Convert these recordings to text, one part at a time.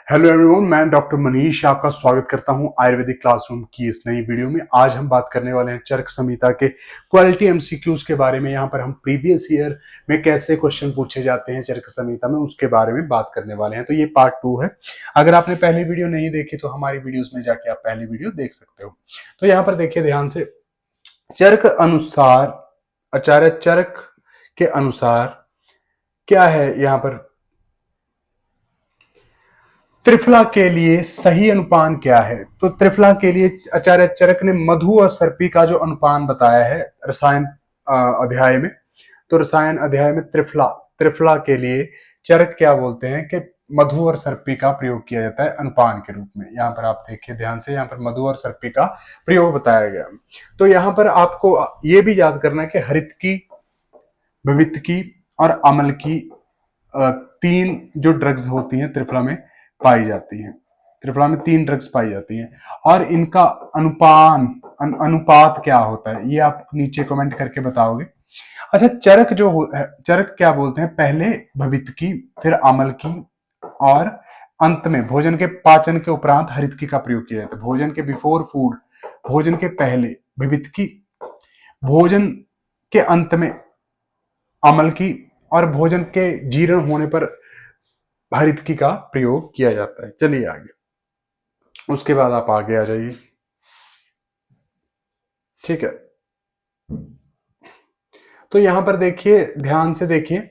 Hello everyone, मैं doctor Manish आपका स्वागत करता हूं आयुर्वेदिक क्लासरूम की इस नई वीडियो में। आज हम बात करने वाले हैं चरक संहिता के क्वालिटी एमसीक्यूज के बारे में। यहां पर हम प्रीवियस ईयर में कैसे क्वेश्चन पूछे जाते हैं चरक संहिता में, उसके बारे में बात करने वाले हैं। तो ये पार्ट 2 है। अगर आपने पहली वीडियो नहीं देखी तो हमारी वीडियोज में जाके आप पहली वीडियो देख सकते हो। तो यहाँ पर देखिए ध्यान से, चरक अनुसार, आचार्य चरक के अनुसार क्या है यहाँ पर, त्रिफला के लिए सही अनुपान क्या है? तो त्रिफला के लिए आचार्य चरक ने मधु और सर्पी का जो अनुपान बताया है रसायन अध्याय में, तो रसायन अध्याय में त्रिफला त्रिफला के लिए चरक क्या बोलते हैं कि मधु और सर्पी का प्रयोग किया जाता है अनुपान के रूप में। यहाँ पर आप देखिए ध्यान से, यहाँ पर मधु और सर्पी का प्रयोग बताया गया। तो यहाँ पर आपको ये भी याद करना है कि हरित की, विवित की और अमल की तीन जो ड्रग्स होती हैं त्रिफला में पाई जाती हैं। त्रिफला में 3 ड्रग्स पाई जाती हैं और इनका अनुपात क्या होता है ये आप नीचे कमेंट करके बताओगे। अच्छा, चरक चरक क्या बोलते हैं? पहले भवित की, फिर अमल की और अंत में भोजन के पाचन के उपरांत हरितकी का प्रयोग किया जाता है। भोजन के बिफोर फूड, भोजन के पहले भवित की, भोजन के अंत में अमल की और भोजन के जीर्ण होने पर हरितकी का प्रयोग किया जाता है। चलिए आगे, उसके बाद आप आगे आ जाइए। ठीक है, तो यहां पर देखिए, ध्यान से देखिए,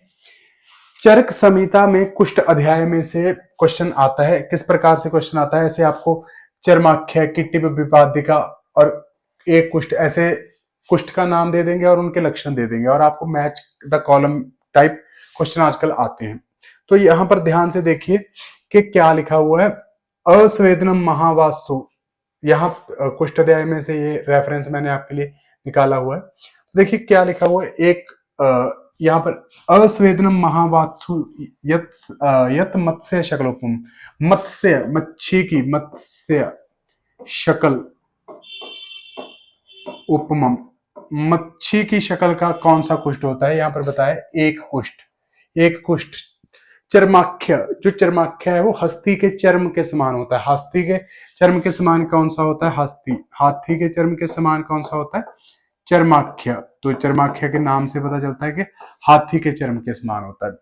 चरक संहिता में कुष्ठ अध्याय में से क्वेश्चन आता है। किस प्रकार से क्वेश्चन आता है? ऐसे आपको चर्माख्य, किट्टिप विपादिका और एक कुष्ठ, ऐसे कुष्ठ का नाम दे देंगे और उनके लक्षण दे देंगे और आपको match the column type question आजकल आते हैं। तो यहां पर ध्यान से देखिए कि क्या लिखा हुआ है, अस्वेदनम महावास्तु। यहाँ कुष्ठ अध्याय में से ये रेफरेंस मैंने आपके लिए निकाला हुआ है। देखिए क्या लिखा हुआ है, एक यहाँ पर अस्वेदनम महावात्सु यत मत्स्य शकलोपम, मत्स्य मच्छी की, मत्स्य शकल उपमम, मच्छी की शकल का कौन सा कुष्ठ होता है? यहाँ पर बताया एक कुष्ठ। एक कुष्ठ चर्माख्य, जो चर्माख्य है वो हस्ती के चर्म के समान होता है। हस्ती के चर्म के समान कौन सा होता है? हस्ती। हाथी के चर्म के समान कौन सा होता है? चर्माख्य। तो चर्माख्य के नाम से पता चलता है कि हाथी के चर्म के समान होता है।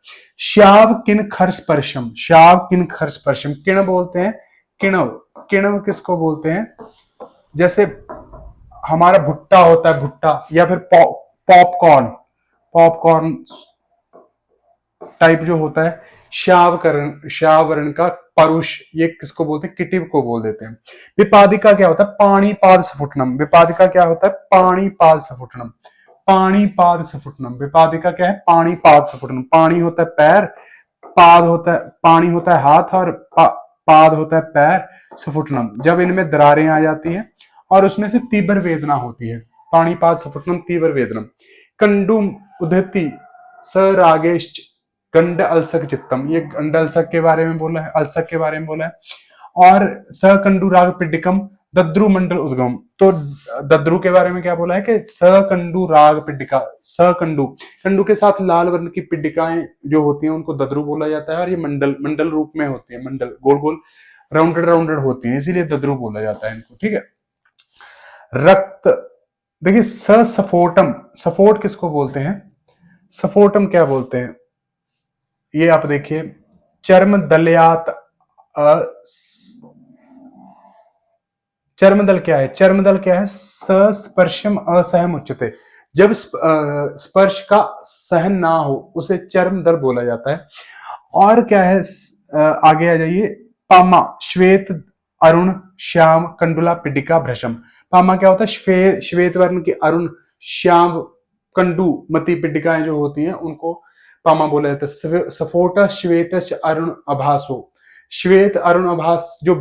श्याव किन खरस्पर्शम, श्याव किन खरस्पर्शम, किण बोलते हैं किणव। किणव किसको बोलते हैं? जैसे हमारा भुट्टा होता है, भुट्टा, या फिर पॉपकॉर्न, पॉपकॉर्न टाइप जो होता है। श्यावकरण, श्यावरण का परुष, ये किसको बोलते हैं? किटिव को बोल देते हैं। विपादिका क्या होता है? पाणिपाद सफुटनम। विपादिका क्या होता है? पाणिपाद सफुटनम। पाणिपाद सफुटनम, विपादिका क्या है? पाणिपाद सफुटनम। पाणी होता है पैर, पाद होता है, पाणी होता है हाथ और पाद होता है पैर, सफुटनम जब इनमें दरारें आ जाती हैं और उसमें से तीव्र वेदना होती है। पाणिपाद सफुटनम, तीव्र वेदनम। कंडुम उदहति सरागेश गंड अलसक चित्तम, ये गंड अलसक के बारे में बोला है, अलसक के बारे में बोला है। और सकंडु राग पिड्डिकम दद्रु मंडल उद्गम, तो दद्रु के बारे में क्या बोला है कि सकंडु राग पिड्डिका, सकंडु, कंडु के साथ लाल वर्ण की पिड्डिकाएं जो होती हैं उनको दद्रु बोला जाता है और ये मंडल, मंडल रूप में होती है, मंडल गोल गोल राउंडेड राउंडेड होती है, इसीलिए दद्रु बोला जाता है इनको। ठीक है, रक्त, देखिए सफोटम, सफोट किसको बोलते हैं? सफोटम क्या बोलते हैं? ये आप देखिए, चर्म दलयात, चर्मदल क्या है? चर्मदल क्या है? सस्पर्शम असहम उच्यते, जब स्पर्श का सहन ना हो उसे चर्मदल बोला जाता है। और क्या है? आगे आ जाइए, पामा, श्वेत, अरुण, श्याम, कंडुला, पिडिका, भ्रशम। पामा क्या होता है? श्वेत वर्ण की अरुण, श्याम, कंडु मती पिडिकाएं जो होती हैं उनको पामा बोला जाता है। सफोट श्वेत अरुण अभासो, श्वेत अरुण आभास जो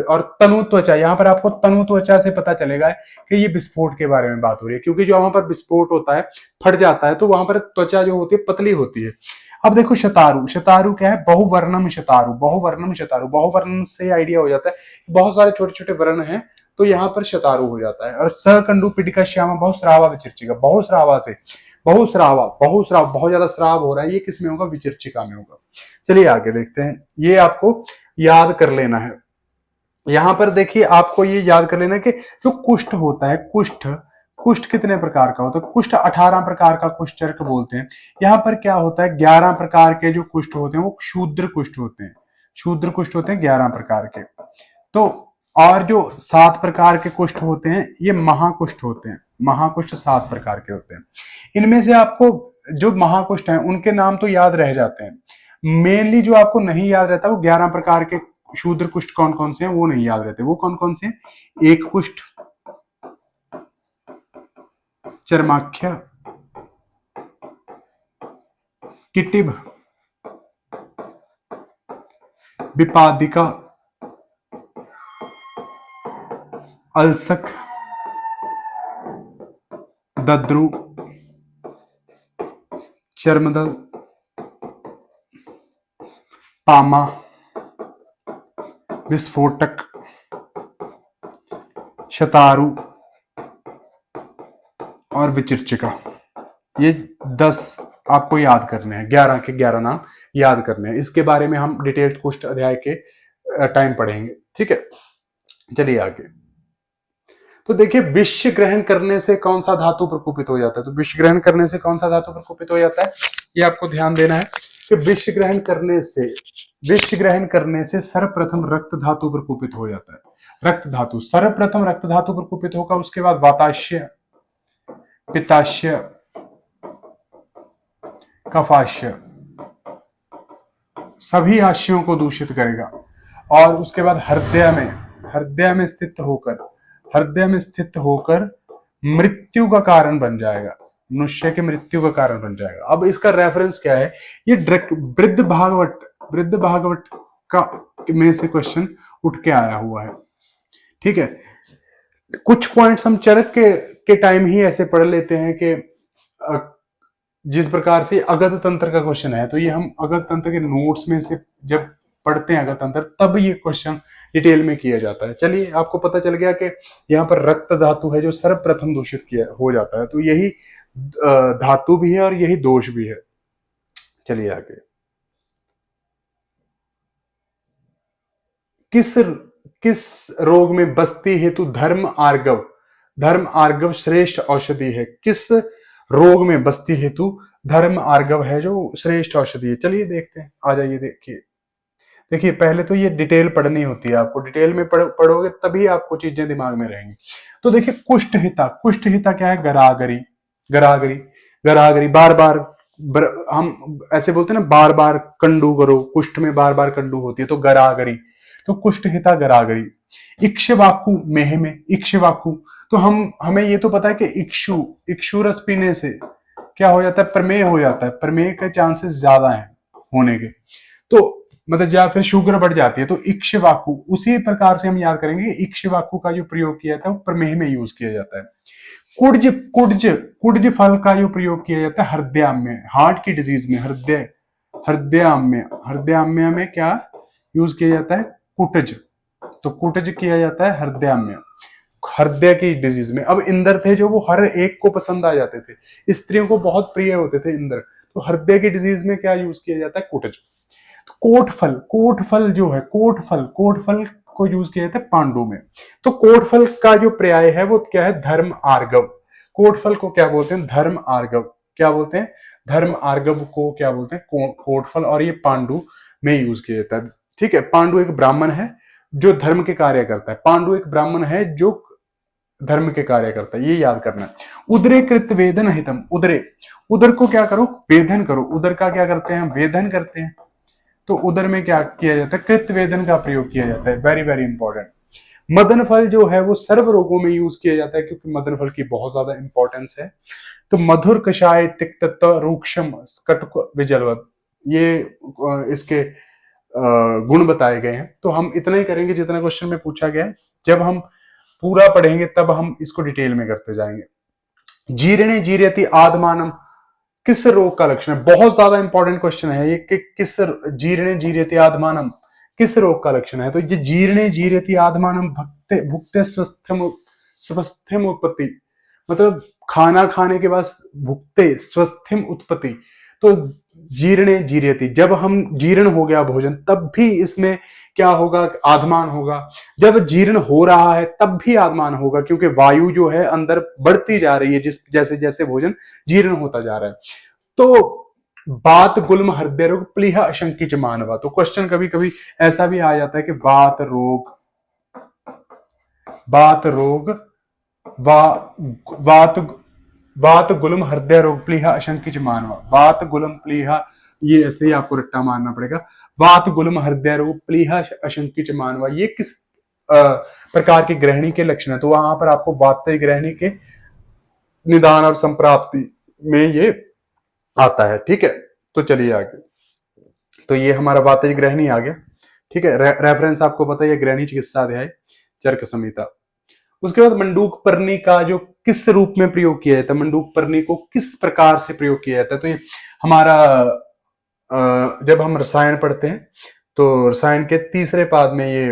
और तनु त्वचा, यहाँ पर आपको तनु त्वचा से पता चलेगा कि ये विस्फोट के बारे में बात हो रही है, क्योंकि जो वहां पर विस्फोट होता है, फट जाता है, तो वहां पर त्वचा जो होती है पतली होती है। अब देखो शतारु, शतारु क्या है? बहुवर्णम शतारु, बहुवर्णम शतारु, बहुवर्ण से आइडिया हो जाता है बहुत सारे छोटे छोटे वर्ण हैं, तो यहाँ पर शतारु हो जाता है। और सकंडु पिडिका श्यामा बहुश्रावा विचिर्चिका, बहुश्रावा से, बहुस्रावा, बहुस्राव, बहुत ज्यादा स्राव हो रहा है, ये किस में होगा? विचर्चिका में होगा। चलिए आगे देखते हैं, ये आपको याद कर लेना है। यहां पर देखिए आपको ये याद कर लेना है कि जो कुष्ठ होता है, कुष्ठ, कुष्ठ कितने प्रकार का होता है? कुष्ठ 18 प्रकार का कुष्ठचर्क बोलते हैं। यहाँ पर क्या होता है, 11 प्रकार के जो कुष्ठ होते हैं वो शूद्र कुष्ठ होते हैं। शूद्र कुष्ठ होते हैं 11 प्रकार के। तो और जो 7 प्रकार के कुष्ठ होते हैं ये महाकुष्ठ होते हैं। महाकुष्ठ 7 प्रकार के होते हैं। इनमें से आपको जो महाकुष्ठ हैं उनके नाम तो याद रह जाते हैं। मेनली जो आपको नहीं याद रहता वो 11 प्रकार के शूद्र कुष्ठ कौन कौन से हैं वो नहीं याद रहते। वो कौन कौन से हैं? एक कुष्ठ, चर्माख्य, किटिभ, विपादिका, अल्सक, दद्रु, चर्मदल, पामा, विस्फोटक, शतारु और विचिर्चिका। ये 10 आपको याद करने हैं, 11 के 11 नाम याद करने हैं। इसके बारे में हम डिटेल्ड कुष्ठ अध्याय के टाइम पढ़ेंगे, ठीक है। चलिए आगे। तो देखिए विष ग्रहण करने से कौन सा धातु प्रकोपित हो जाता है? तो विष ग्रहण करने से कौन सा धातु प्रकोपित हो जाता है, ये आपको ध्यान देना है कि विष ग्रहण करने से सर्वप्रथम रक्त धातु प्रकोपित हो जाता है। रक्त धातु सर्वप्रथम रक्त धातु प्रकोपित होगा, उसके बाद वाताश्य, पित्ताशय, कफाशय, सभी आशयों को दूषित करेगा। और उसके बाद हृदय में स्थित होकर मृत्यु का कारण बन जाएगा, मनुष्य की मृत्यु का कारण बन जाएगा। अब इसका रेफरेंस क्या है? ये वृद्ध भागवत का में से क्वेश्चन उठ के आया हुआ है, ठीक है। कुछ पॉइंट्स हम चरक के टाइम ही ऐसे पढ़ लेते हैं कि जिस प्रकार से अगध तंत्र का क्वेश्चन है, तो ये हम अगध तंत्र के नोट्स में से जब पढ़ते हैं अगध तंत्र, तब ये क्वेश्चन डिटेल में किया जाता है। चलिए आपको पता चल गया कि यहाँ पर रक्त धातु है जो सर्वप्रथम दूषित किया हो जाता है, तो यही धातु भी है और यही दोष भी है। चलिए आगे। किस रोग में बस्ती हेतु धर्म आर्गव श्रेष्ठ औषधि है? किस रोग में बस्ती हेतु धर्म आर्गव है जो श्रेष्ठ औषधि है? चलिए देखते हैं, आ जाइए। देखिए पहले तो ये डिटेल पढ़नी होती है, आपको डिटेल में पढ़ोगे तभी आपको चीजें दिमाग में रहेंगी। तो देखिए कुष्ठ हिता क्या है? गरागरी बार बार हम ऐसे बोलते हैं ना, बार बार कंडू करो, कुष्ठ में बार बार कंडू होती है, तो गरागरी, तो कुष्ठ हिता गरागरी। इक्ष्वाकु मेह में, इक्ष्वाकु, तो हमें ये तो पता है कि इक्षु रस पीने से क्या हो जाता है? प्रमेय हो जाता है। प्रमेय के चांसेस ज्यादा हैं होने के, तो मतलब या फिर शुगर बढ़ जाती है। तो इक्ष्वाकु, उसी प्रकार से हम याद करेंगे कि इक्ष्वाकु का जो प्रयोग किया था वो प्रमेह में यूज किया जाता है। कुड्ज फल का जो प्रयोग किया जाता है हृदयाम्य, हार्ट की डिजीज में, हृदयाम्य में क्या यूज किया जाता है? कुटज, तो कुटज किया जाता है हृदयाम्य, हृदय की डिजीज में। अब इंद्र थे जो वो हर एक को पसंद आ जाते थे, स्त्रियों को बहुत प्रिय होते थे इंद्र, तो हृदय की डिजीज में क्या यूज किया जाता है? कुटज। कोटफल जो है, कोटफल को यूज किया जाता है पांडु में। तो कोटफल का जो पर्याय है वो क्या है? धर्म आर्गव। कोटफल को क्या बोलते हैं? धर्म आर्गव। क्या बोलते हैं? धर्म आर्गव को क्या बोलते हैं? कोटफल। और ये पांडु में यूज किया जाता है, ठीक है। पांडु एक ब्राह्मण है जो धर्म के कार्य करता है, पांडु एक ब्राह्मण है जो धर्म के कार्य करता है, ये याद करना है। उदरे कृत वेदन हितम, उदर को क्या करो? वेदन करो। उदर का क्या करते हैं? वेदन करते हैं। तो उदर में क्या किया जाता है? कृत वेदन का प्रयोग किया जाता है, वेरी वेरी इंपॉर्टेंट। मदन फल जो है वो सर्व रोगों में यूज किया जाता है क्योंकि मदन फल की बहुत ज्यादा इंपॉर्टेंस है। तो मधुर कषाय तिक्त रूक्षम कटुक विजलवत, ये इसके गुण बताए गए हैं। तो हम इतना ही करेंगे जितना क्वेश्चन में पूछा गया है। जब हम पूरा पढ़ेंगे तब हम इसको डिटेल में करते जाएंगे। जीर्णे जीर्यति आत्मानम किस रोग का लक्षण है? बहुत ज्यादा इंपॉर्टेंट क्वेश्चन है ये कि किस जीर्णे जीर्यति आत्मानम किस रोग का लक्षण है? तो ये जीर्णे जीर्यति आत्मानम भुक्ते स्वस्थ्यम उत्पत्ति, मतलब खाना खाने के बाद भुक्ते स्वस्थिम उत्पत्ति, तो जीर्णे जीर्यति, जब हम जीर्ण हो गया भोजन तब भी इसमें क्या होगा, आत्मान होगा। जब जीर्ण हो रहा है तब भी आत्मान होगा, क्योंकि वायु जो है अंदर बढ़ती जा रही है जिस जैसे जैसे भोजन जीर्ण होता जा रहा है। तो बात गुल्म हृदय रोग प्लीहा अशंकित मानवा, तो क्वेश्चन कभी कभी ऐसा भी आ जाता है कि बात रोग वा बात बात गुलम हृदय रोग प्लीहा अशंकित मानवा, बात गुलम प्लीहा, ये ऐसे ही आपको रट्टा मारना पड़ेगा। बात गुलम हृदय रोग प्लीहा अशंकित मानवा, ये किस प्रकार की ग्रहणी के लक्षण है, तो वहां पर आपको वात्य ग्रहणी के निदान और संप्राप्ति में ये आता है। ठीक है, तो चलिए आगे। तो ये हमारा वात्य ग्रहणी आ गया। ठीक है, रेफरेंस आपको पता है, ग्रहणी चिकित्सा अध्याय चरक संहिता। उसके बाद मंडूक पर्णी का जो किस रूप में प्रयोग किया जाता है, मंडूक पर्णी को किस प्रकार से प्रयोग किया जाता है, तो ये हमारा जब हम रसायन पढ़ते हैं तो रसायन के तीसरे पाद में ये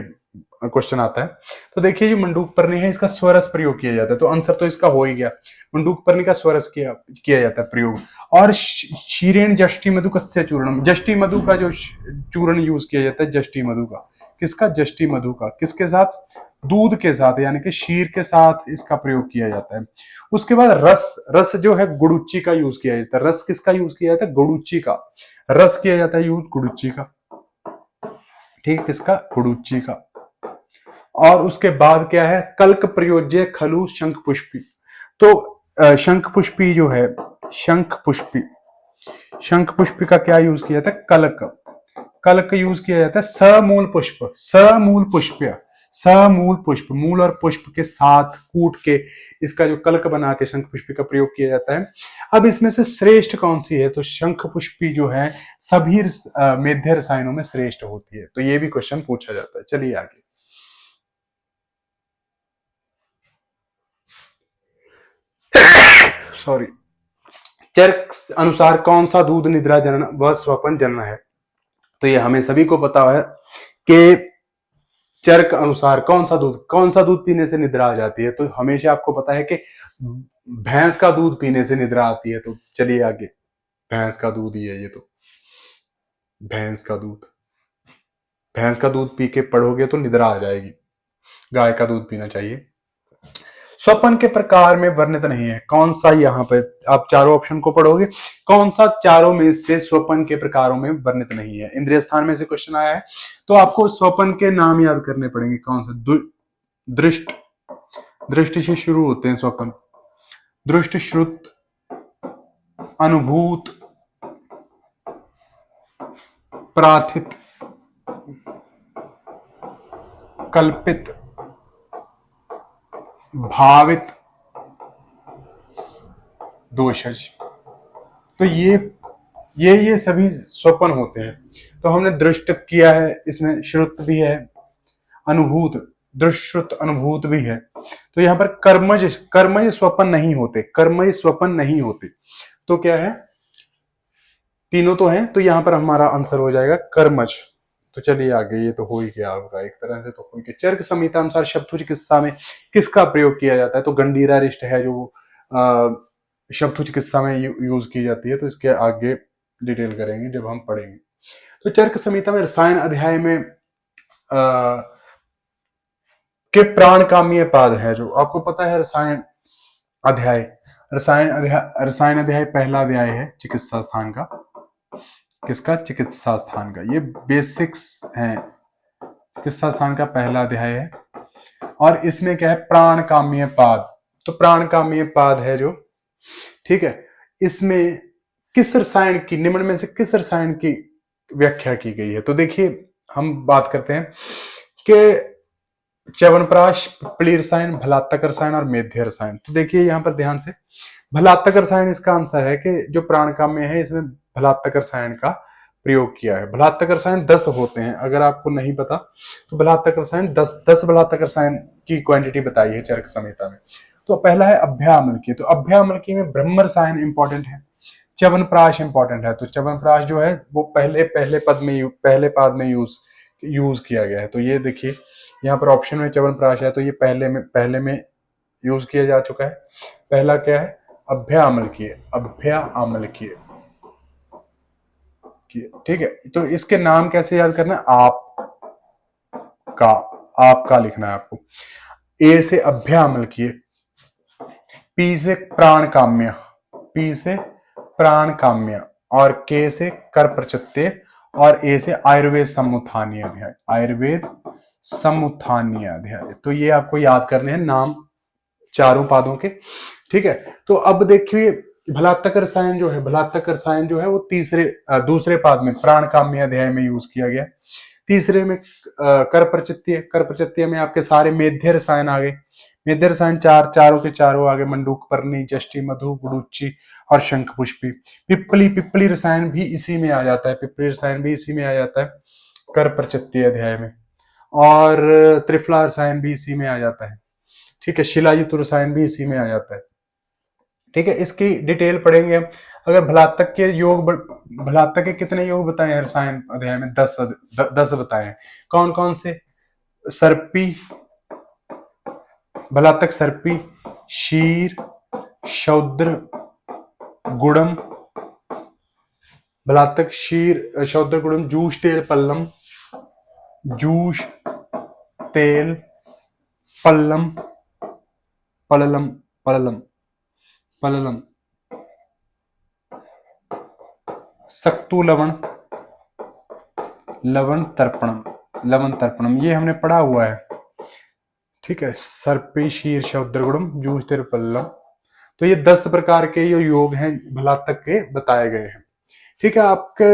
क्वेश्चन आता है। तो देखिए जो मंडूक पर्णी है इसका स्वरस प्रयोग किया जाता है, तो आंसर तो इसका हो ही गया, मंडूक पर्णी का स्वरस किया जाता है प्रयोग। और क्षीरेण जष्टि मधु कस्य चूर्णम, जष्टि मधु का जो चूर्ण यूज किया जाता है, जष्टि मधु का, किसका, जष्टि मधु का, किसके साथ, दूध के साथ, यानी कि क्षीर के साथ इसका प्रयोग किया जाता है। उसके बाद रस जो है गुड़ुच्ची का यूज किया जाता है, रस किसका यूज किया जाता है, गुड़ुच्ची का रस किया जाता है यूज, गुड़ुच्ची का। ठीक, किसका, गुड़ुच्ची का। और उसके बाद क्या है, कल्क प्रयोज्य खलु शंख पुष्पी, तो शंख पुष्पी जो है, शंख पुष्पी का क्या यूज किया जाता है, कल्क यूज किया जाता है। समूल पुष्प, मूल और पुष्प के साथ कूट के इसका जो कल्क बना के शंख पुष्पी का प्रयोग किया जाता है। अब इसमें से श्रेष्ठ कौन सी है, तो शंख पुष्पी जो है सभी मेध्य रसायनों में श्रेष्ठ होती है, तो ये भी क्वेश्चन पूछा जाता है। चलिए आगे। सॉरी, चरक अनुसार कौन सा दूध निद्रा जनन व स्वपन जनन है, तो ये हमें सभी को पता है कि चरक अनुसार कौन सा दूध पीने से निद्रा आ जाती है, तो हमेशा आपको पता है कि भैंस का दूध पीने से निद्रा आती है। तो चलिए आगे, भैंस का दूध ही है ये, तो भैंस का दूध पी के पढ़ोगे तो निद्रा आ जाएगी, गाय का दूध पीना चाहिए। स्वपन के प्रकार में वर्णित नहीं है, कौन सा, यहाँ पे आप चारों ऑप्शन को पढ़ोगे, कौन सा चारों में से स्वपन के प्रकारों में वर्णित नहीं है। इंद्रिय स्थान में से क्वेश्चन आया है, तो आपको स्वपन के नाम याद करने पड़ेंगे। कौन सा, दृष्टि से शुरू होते हैं स्वपन, दृष्ट, श्रुत, अनुभूत, प्राथित, कल्पित, भावित, दोषज, तो ये सभी स्वपन होते हैं। तो हमने दृष्ट किया है, इसमें श्रुत भी है, अनुभूत, दृष्ट श्रुत अनुभूत भी है। तो यहाँ पर कर्मज स्वपन नहीं होते, तो क्या है, तीनों तो हैं, तो यहाँ पर हमारा आंसर हो जाएगा कर्मज। तो चलिए आगे, ये तो हो ही गया आपका, एक तरह से तो हो ही गया। चरक संहिता अनुसार शब्दों चिकित्सा में किसका प्रयोग किया जाता है, तो गंडीरा रिष्ट है जो शब्द चिकित्सा में यूज की जाती है, तो इसके आगे डिटेल करेंगे जब हम पढ़ेंगे। तो चरक संहिता में रसायन अध्याय में के प्राण काम्य पाद है, जो आपको पता है रसायन अध्याय पहला अध्याय है चिकित्सा स्थान का, किसका, चिकित्सा स्थान का, ये बेसिक्स है, चिकित्सा स्थान का पहला अध्याय है। और इसमें क्या है, प्राण काम्य पाद, तो प्राण काम्य पाद है जो, ठीक है, इसमें किस रसायन की, निम्न में से किस रसायन की व्याख्या की गई है, तो देखिए हम बात करते हैं कि च्यवनप्राश, पिप्पली रसायन, भलात्तक रसायन और मेध्य रसायन। तो देखिए यहाँ पर ध्यान से, भलात्तक रसायन इसका आंसर है कि जो प्राणकाम्य है इसमें भलात्तक रसायन का प्रयोग किया है। भलात्तक रसायन 10 होते हैं, अगर आपको नहीं पता तो भलात्तक रसायन 10 भलात्तक रसायन की क्वांटिटी बताई है चरक संहिता में। तो पहला है अभ्यामलकी, तो अभ्यामलकी में ब्रह्म रसायन इंपॉर्टेंट है, च्यवनप्राश इंपॉर्टेंट है, तो च्यवनप्राश जो है वो पहले पाद में यूज किया गया है। तो ये देखिए यहाँ पर ऑप्शन में च्यवनप्राश है, तो ये पहले में यूज किया जा चुका है। पहला क्या है, अभ्या अम्ल किए, ठीक है। तो इसके नाम कैसे याद करना है, का आपका लिखना है आपको। ए से अभ्या अम्ल किए, पी से प्राण काम्य, पी से प्राण काम्य, और के से कर प्रचत्य, और ए से आयुर्वेद समुत्थानीय अध्याय, आयुर्वेद समुत्थानीय अध्याय। तो ये आपको याद करने हैं नाम चारों पादों के, ठीक है। तो अब देखिए भलात्तक रसायन जो है, भलात्तक रसायन जो है वो दूसरे पाद में प्राण काम्य अध्याय में यूज किया गया। तीसरे में कर प्रचित्य, कर प्रचित्य में आपके सारे मेध्य रसायन आ गए। मेध्य रसायन चारों के चारों आगे, मंडूक पर्णी, जष्टि, मधु, गुडुच्ची और शंख पुष्पी। पिप्पली रसायन भी इसी में आ जाता है, पिप्पली रसायन भी इसी में आ जाता है कर प्रचित्य अध्याय में। और त्रिफला रसायन भी इसी में आ जाता है, ठीक है। शिलायुत रसायन भी इसी में आ जाता है, ठीक है। इसकी डिटेल पढ़ेंगे हम। अगर भलात्तक के कितने योग बताए हैं रसायन अध्याय में, 10 बताए हैं। कौन कौन से, सर्पी, भलात्तक सर्पी, शीर, शौद्र, गुड़म, भलात्तक शीर, शौद्र, गुड़म, जूश तेल पल्लम, जूश तेल पल्लम, पललम, पललम, पललम, सक्तु लवण, लवण तर्पणम, लवण तर्पणम, ये हमने पढ़ा हुआ है, ठीक है। सर्पी, शीर, शौद्रगुणम, जूश तेल पल्लम। तो ये 10 प्रकार के ये योग हैं भलात्तक के बताए गए हैं, ठीक है। आपके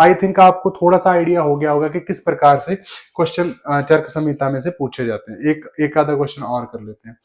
आई थिंक आपको थोड़ा सा आइडिया हो गया होगा कि किस प्रकार से क्वेश्चन चर्क संहिता में से पूछे जाते हैं। एक आधा क्वेश्चन और कर लेते हैं।